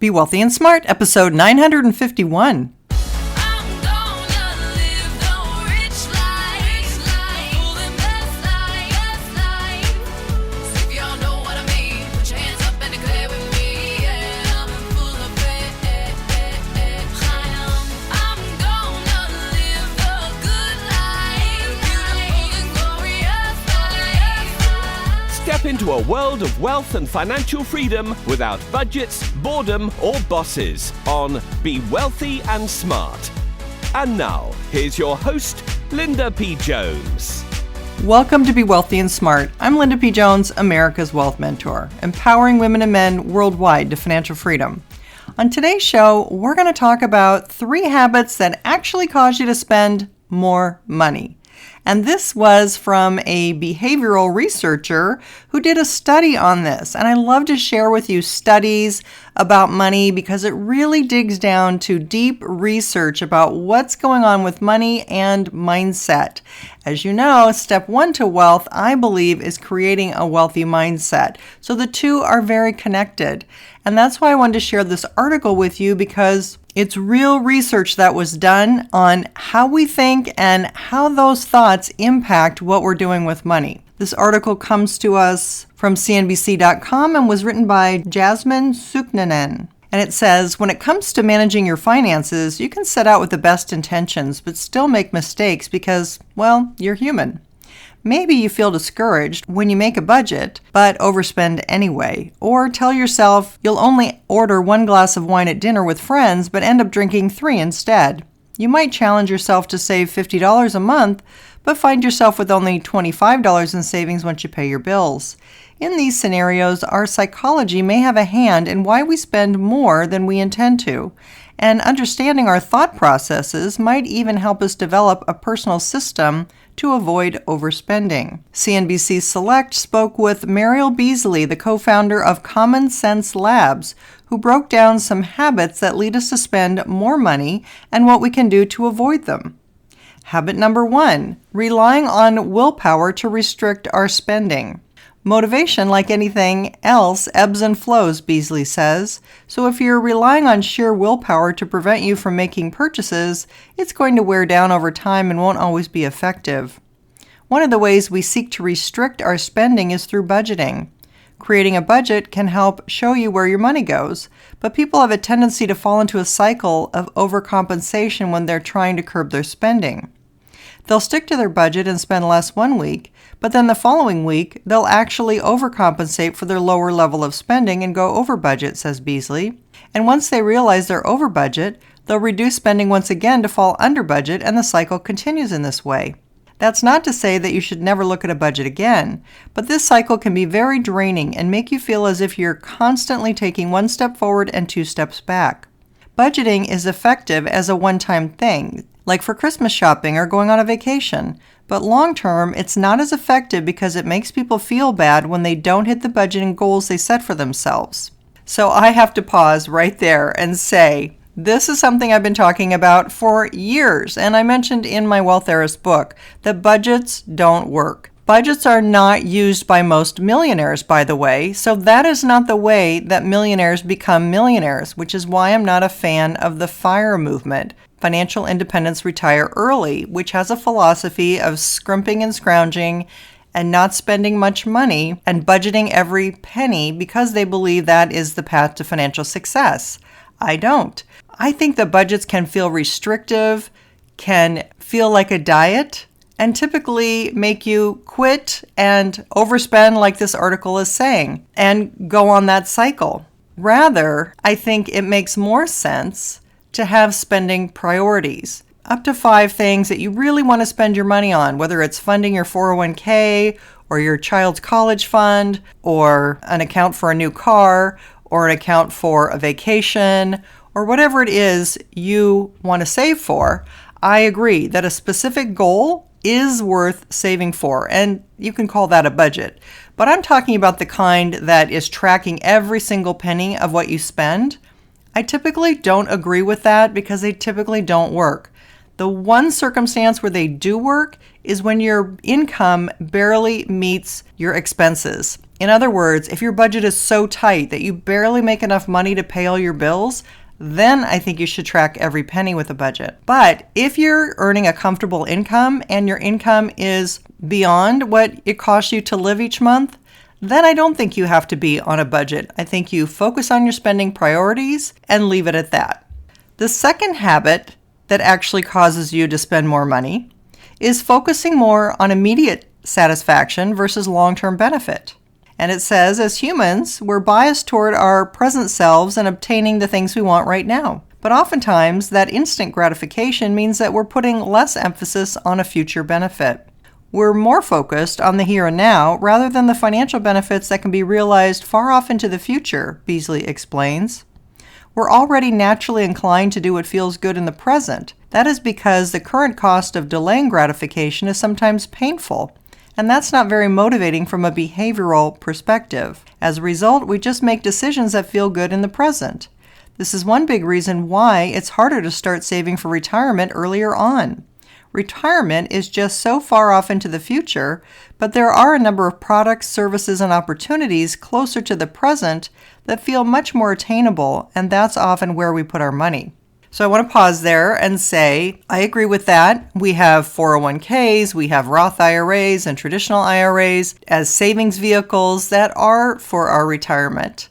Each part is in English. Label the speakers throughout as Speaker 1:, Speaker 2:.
Speaker 1: Be Wealthy and Smart, episode 951.
Speaker 2: Step into a world of wealth and financial freedom without budgets, boredom, or bosses on Be Wealthy and Smart. And now, here's your host, Linda P. Jones.
Speaker 1: Welcome to Be Wealthy and Smart. I'm Linda P. Jones, America's Wealth Mentor, empowering women and men worldwide to financial freedom. On today's show, we're going to talk about 3 habits that actually cause you to spend more money. And this was from a behavioral researcher who did a study on this. And I love to share with you studies about money because it really digs down to deep research about what's going on with money and mindset. As you know, step 1 to wealth, I believe, is creating a wealthy mindset. So the two are very connected. And that's why I wanted to share this article with you, because it's real research that was done on how we think and how those thoughts impact what we're doing with money. This article comes to us from CNBC.com and was written by Jasmine Suknanen. And it says, when it comes to managing your finances, you can set out with the best intentions, but still make mistakes because, well, you're human. Maybe you feel discouraged when you make a budget, but overspend anyway. Or tell yourself you'll only order 1 glass of wine at dinner with friends, but end up drinking 3 instead. You might challenge yourself to save $50 a month, but find yourself with only $25 in savings once you pay your bills. In these scenarios, our psychology may have a hand in why we spend more than we intend to. And understanding our thought processes might even help us develop a personal system to avoid overspending. CNBC Select spoke with Mariel Beasley, the co-founder of Common Sense Labs, who broke down some habits that lead us to spend more money and what we can do to avoid them. Habit number 1, relying on willpower to restrict our spending. Motivation, like anything else, ebbs and flows, Beasley says. So if you're relying on sheer willpower to prevent you from making purchases, it's going to wear down over time and won't always be effective. One of the ways we seek to restrict our spending is through budgeting. Creating a budget can help show you where your money goes, but people have a tendency to fall into a cycle of overcompensation when they're trying to curb their spending. They'll stick to their budget and spend less one week, but then the following week, they'll actually overcompensate for their lower level of spending and go over budget, says Beasley. And once they realize they're over budget, they'll reduce spending once again to fall under budget, and the cycle continues in this way. That's not to say that you should never look at a budget again, but this cycle can be very draining and make you feel as if you're constantly taking 1 step forward and 2 steps back. Budgeting is effective as a one-time thing, like for Christmas shopping or going on a vacation. But long-term, it's not as effective because it makes people feel bad when they don't hit the budgeting goals they set for themselves. So I have to pause right there and say, this is something I've been talking about for years. And I mentioned in my Wealth Heiress book that budgets don't work. Budgets are not used by most millionaires, by the way, so that is not the way that millionaires become millionaires, which is why I'm not a fan of the FIRE movement, Financial Independence Retire Early, which has a philosophy of scrimping and scrounging and not spending much money and budgeting every penny because they believe that is the path to financial success. I don't. I think that budgets can feel restrictive, can feel like a diet, and typically make you quit and overspend like this article is saying and go on that cycle. Rather, I think it makes more sense to have spending priorities. Up to 5 things that you really want to spend your money on, whether it's funding your 401k or your child's college fund or an account for a new car or an account for a vacation or whatever it is you want to save for. I agree that a specific goal is worth saving for, and you can call that a budget. But I'm talking about the kind that is tracking every single penny of what you spend. I typically don't agree with that because they typically don't work. The one circumstance where they do work is when your income barely meets your expenses. In other words, if your budget is so tight that you barely make enough money to pay all your bills, then I think you should track every penny with a budget. But if you're earning a comfortable income and your income is beyond what it costs you to live each month, then I don't think you have to be on a budget. I think you focus on your spending priorities and leave it at that. The second habit that actually causes you to spend more money is focusing more on immediate satisfaction versus long-term benefit. And it says, as humans, we're biased toward our present selves and obtaining the things we want right now. But oftentimes, that instant gratification means that we're putting less emphasis on a future benefit. We're more focused on the here and now rather than the financial benefits that can be realized far off into the future, Beasley explains. We're already naturally inclined to do what feels good in the present. That is because the current cost of delaying gratification is sometimes painful, and that's not very motivating from a behavioral perspective. As a result, we just make decisions that feel good in the present. This is one big reason why it's harder to start saving for retirement earlier on. Retirement is just so far off into the future, but there are a number of products, services, and opportunities closer to the present that feel much more attainable, and that's often where we put our money. So I want to pause there and say, I agree with that. We have 401ks, we have Roth IRAs and traditional IRAs as savings vehicles that are for our retirement.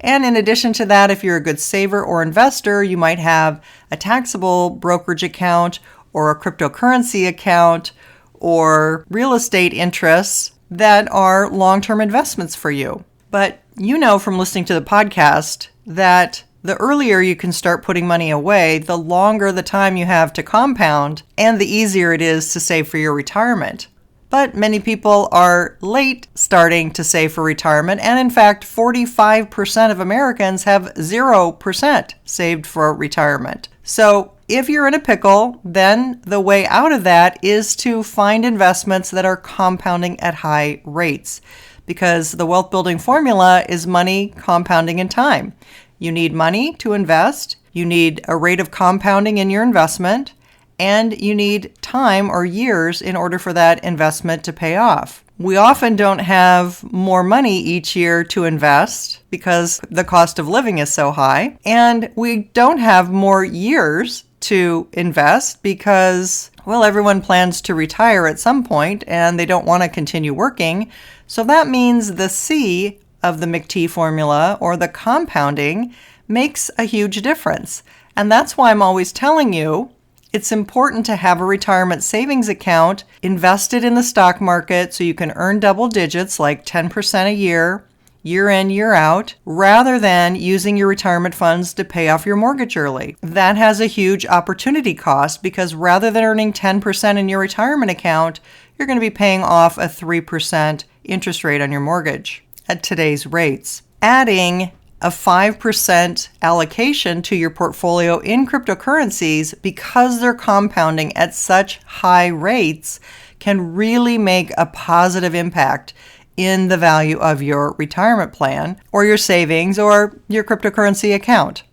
Speaker 1: And in addition to that, if you're a good saver or investor, you might have a taxable brokerage account or a cryptocurrency account or real estate interests that are long-term investments for you. But you know from listening to the podcast that the earlier you can start putting money away, the longer the time you have to compound and the easier it is to save for your retirement. But many people are late starting to save for retirement, and in fact, 45% of Americans have 0% saved for retirement. So if you're in a pickle, then the way out of that is to find investments that are compounding at high rates, because the wealth building formula is money compounding in time. You need money to invest, you need a rate of compounding in your investment, and you need time or years in order for that investment to pay off. We often don't have more money each year to invest because the cost of living is so high, and we don't have more years to invest because, well, everyone plans to retire at some point and they don't want to continue working. So that means the C of the McT formula, or the compounding, makes a huge difference. And that's why I'm always telling you it's important to have a retirement savings account invested in the stock market so you can earn double digits like 10% a year, year in, year out, rather than using your retirement funds to pay off your mortgage early. That has a huge opportunity cost because rather than earning 10% in your retirement account, you're going to be paying off a 3% interest rate on your mortgage at today's rates. Adding a 5% allocation to your portfolio in cryptocurrencies because they're compounding at such high rates can really make a positive impact in the value of your retirement plan or your savings or your cryptocurrency account.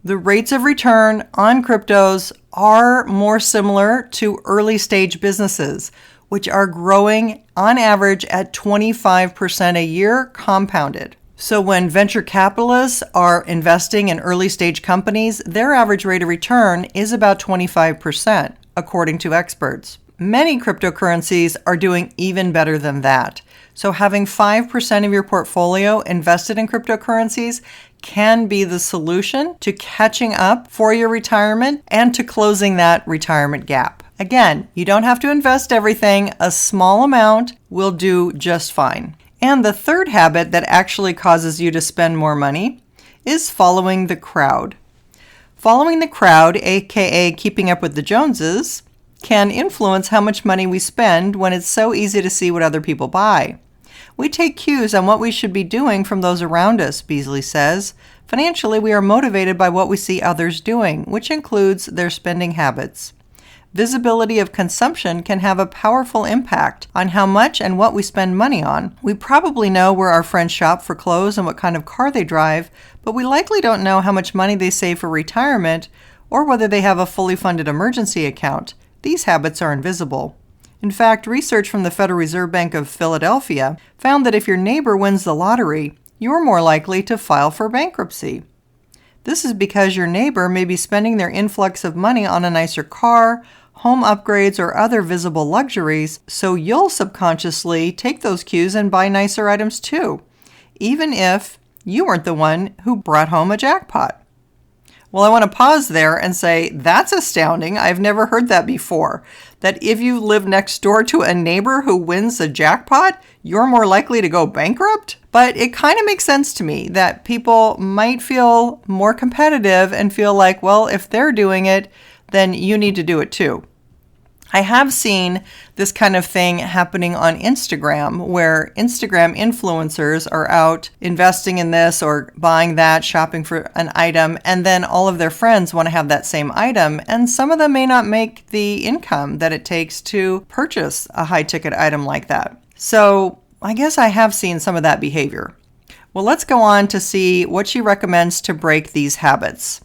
Speaker 1: The rates of return on cryptos are more similar to early stage businesses, which are growing on average at 25% a year compounded. So when venture capitalists are investing in early stage companies, their average rate of return is about 25%, according to experts. Many cryptocurrencies are doing even better than that. So having 5% of your portfolio invested in cryptocurrencies can be the solution to catching up for your retirement and to closing that retirement gap. Again, you don't have to invest everything. A small amount will do just fine. And the third habit that actually causes you to spend more money is following the crowd. Following the crowd, aka keeping up with the Joneses, can influence how much money we spend when it's so easy to see what other people buy. We take cues on what we should be doing from those around us, Beasley says. Financially, we are motivated by what we see others doing, which includes their spending habits. Visibility of consumption can have a powerful impact on how much and what we spend money on. We probably know where our friends shop for clothes and what kind of car they drive, but we likely don't know how much money they save for retirement or whether they have a fully funded emergency account. These habits are invisible. In fact, research from the Federal Reserve Bank of Philadelphia found that if your neighbor wins the lottery, you're more likely to file for bankruptcy. This is because your neighbor may be spending their influx of money on a nicer car, home upgrades, or other visible luxuries, so you'll subconsciously take those cues and buy nicer items too, even if you weren't the one who brought home a jackpot. Well, I want to pause there and say, that's astounding. I've never heard that before. That if you live next door to a neighbor who wins a jackpot, you're more likely to go bankrupt? But it kind of makes sense to me that people might feel more competitive and feel like, well, if they're doing it, then you need to do it too. I have seen this kind of thing happening on Instagram, where Instagram influencers are out investing in this or buying that, shopping for an item, and then all of their friends want to have that same item, and some of them may not make the income that it takes to purchase a high-ticket item like that. So I guess I have seen some of that behavior. Well, let's go on to see what she recommends to break these habits.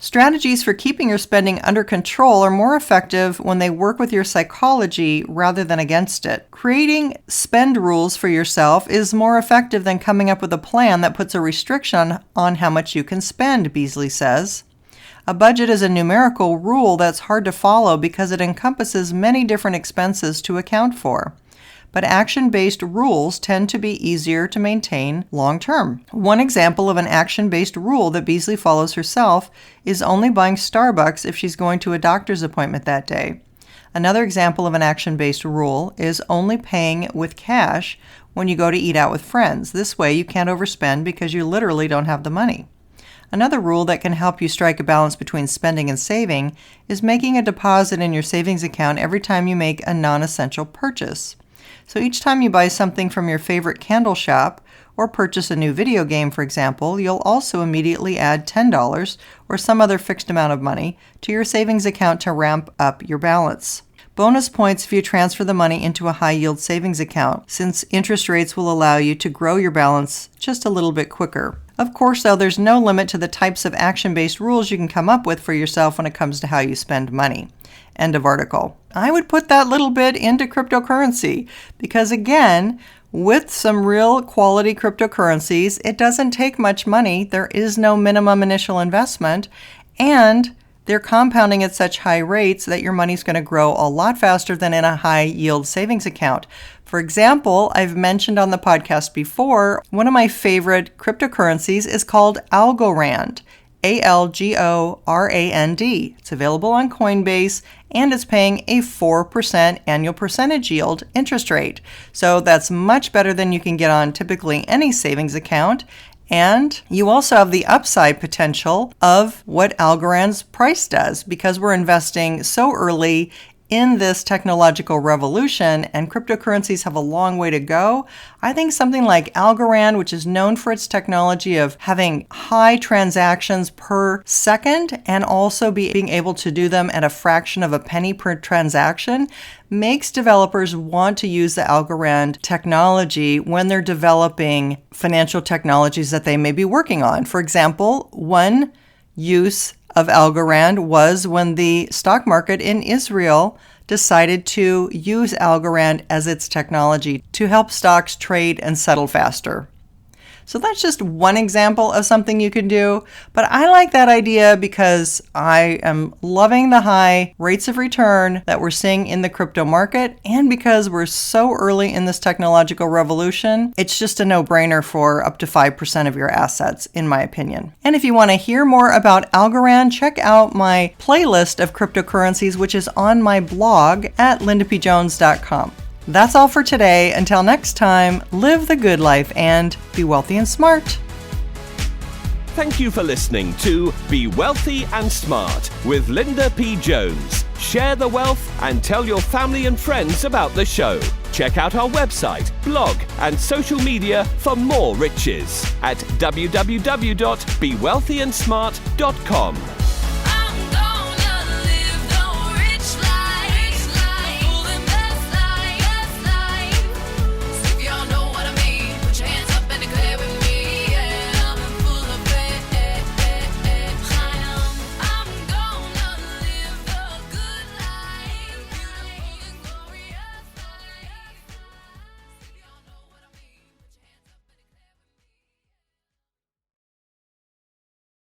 Speaker 1: Strategies for keeping your spending under control are more effective when they work with your psychology rather than against it. Creating spend rules for yourself is more effective than coming up with a plan that puts a restriction on how much you can spend, Beasley says. A budget is a numerical rule that's hard to follow because it encompasses many different expenses to account for. But action-based rules tend to be easier to maintain long-term. One example of an action-based rule that Beasley follows herself is only buying Starbucks if she's going to a doctor's appointment that day. Another example of an action-based rule is only paying with cash when you go to eat out with friends. This way you can't overspend because you literally don't have the money. Another rule that can help you strike a balance between spending and saving is making a deposit in your savings account every time you make a non-essential purchase. So each time you buy something from your favorite candle shop or purchase a new video game, for example, you'll also immediately add $10 or some other fixed amount of money to your savings account to ramp up your balance. Bonus points if you transfer the money into a high-yield savings account, since interest rates will allow you to grow your balance just a little bit quicker. Of course, though, there's no limit to the types of action-based rules you can come up with for yourself when it comes to how you spend money. End of article. I would put that little bit into cryptocurrency because, again, with some real quality cryptocurrencies, it doesn't take much money. There is no minimum initial investment, and they're compounding at such high rates that your money's going to grow a lot faster than in a high-yield savings account. For example, I've mentioned on the podcast before, one of my favorite cryptocurrencies is called Algorand. Algorand. It's available on Coinbase, and it's paying a 4% annual percentage yield interest rate. So that's much better than you can get on typically any savings account. And you also have the upside potential of what Algorand's price does, because we're investing so early in this technological revolution and cryptocurrencies have a long way to go. I think something like Algorand, which is known for its technology of having high transactions per second and also being able to do them at a fraction of a penny per transaction, makes developers want to use the Algorand technology when they're developing financial technologies that they may be working on. For example, one use of Algorand was when the stock market in Israel decided to use Algorand as its technology to help stocks trade and settle faster. So that's just one example of something you can do, but I like that idea because I am loving the high rates of return that we're seeing in the crypto market, and because we're so early in this technological revolution, it's just a no-brainer for up to 5% of your assets, in my opinion. And if you want to hear more about Algorand, check out my playlist of cryptocurrencies, which is on my blog at lindapjones.com. That's all for today. Until next time, live the good life and be wealthy and smart.
Speaker 2: Thank you for listening to Be Wealthy and Smart with Linda P. Jones. Share the wealth and tell your family and friends about the show. Check out our website, blog, and social media for more riches at www.bewealthyandsmart.com.